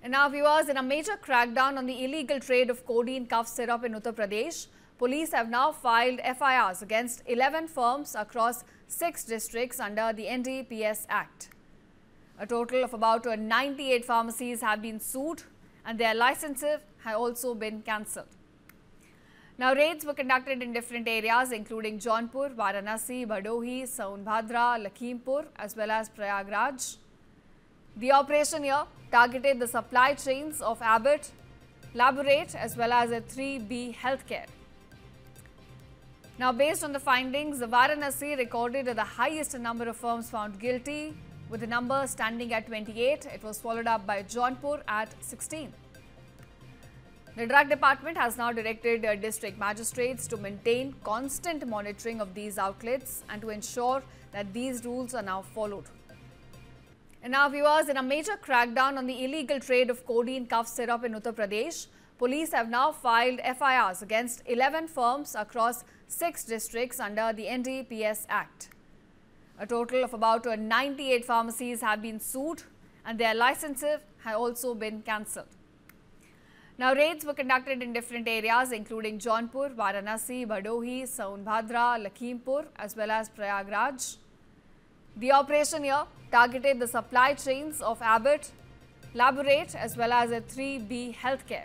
And now viewers, in a major crackdown on the illegal trade of codeine cough syrup in Uttar Pradesh, police have now filed FIRs against 11 firms across 6 districts under the NDPS Act. A total of about 98 pharmacies have been sued and their licenses have also been cancelled. Now raids were conducted in different areas including Jaunpur, Varanasi, Bhadohi, Sonbhadra, Lakhimpur as well as Prayagraj. The operation here targeted the supply chains of Abbott, Laborate as well as 3B Healthcare. Now based on the findings, Varanasi recorded the highest number of firms found guilty, with the number standing at 28. It was followed up by Jaunpur at 16. The drug department has now directed district magistrates to maintain constant monitoring of these outlets and to ensure that these rules are now followed. And now viewers, in a major crackdown on the illegal trade of codeine cough syrup in Uttar Pradesh, police have now filed FIRs against 11 firms across 6 districts under the NDPS Act. A total of about 98 pharmacies have been sued and their licenses have also been cancelled. Now raids were conducted in different areas including Jaunpur, Varanasi, Bhadohi, Sonbhadra, Lakhimpur as well as Prayagraj. The operation here targeted the supply chains of Abbott, Laborate as well as 3B Healthcare.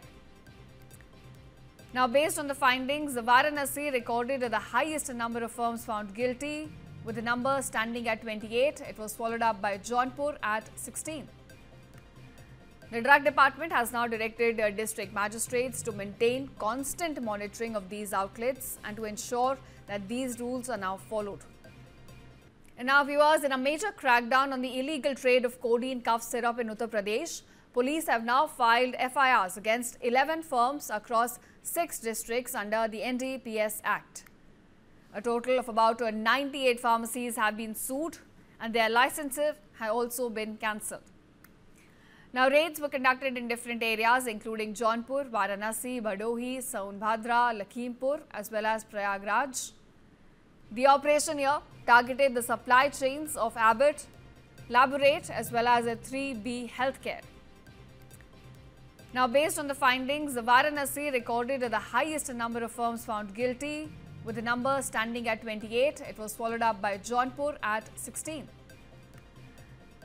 Now based on the findings, Varanasi recorded the highest number of firms found guilty, with the number standing at 28. It was followed up by Jaunpur at 16. The drug department has now directed district magistrates to maintain constant monitoring of these outlets and to ensure that these rules are now followed. And now viewers, in a major crackdown on the illegal trade of codeine cough syrup in Uttar Pradesh, police have now filed FIRs against 11 firms across 6 districts under the NDPS Act. A total of about 98 pharmacies have been sued and their licenses have also been cancelled. Now raids were conducted in different areas including Jaunpur, Varanasi, Bhadohi, Sonbhadra, Lakhimpur as well as Prayagraj. The operation here targeted the supply chains of Abbott, Laborate as well as 3B Healthcare. Now based on the findings, Varanasi recorded the highest number of firms found guilty, with the number standing at 28. It was followed up by Jaunpur at 16.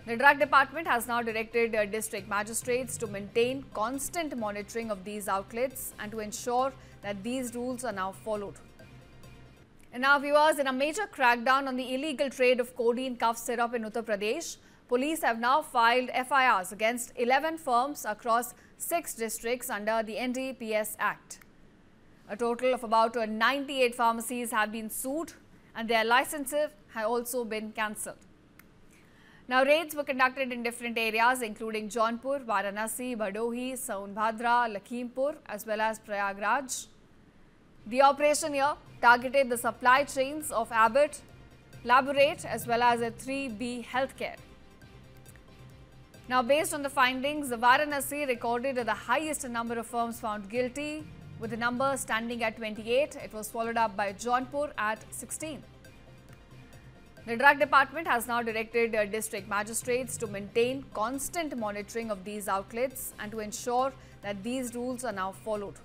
The drug department has now directed district magistrates to maintain constant monitoring of these outlets and to ensure that these rules are now followed. And now viewers, in a major crackdown on the illegal trade of codeine cough syrup in Uttar Pradesh, police have now filed FIRs against 11 firms across 6 districts under the NDPS Act. A total of about 98 pharmacies have been sued and their licenses have also been cancelled. Now raids were conducted in different areas including Jaunpur, Varanasi, Bhadohi, Sonbhadra, Lakhimpur as well as Prayagraj. The operation here targeted the supply chains of Abbott, Laborate as well as 3B Healthcare. Now based on the findings, Varanasi recorded the highest number of firms found guilty, with the number standing at 28. It was followed up by Jaunpur at 16. The drug department has now directed district magistrates to maintain constant monitoring of these outlets and to ensure that these rules are now followed.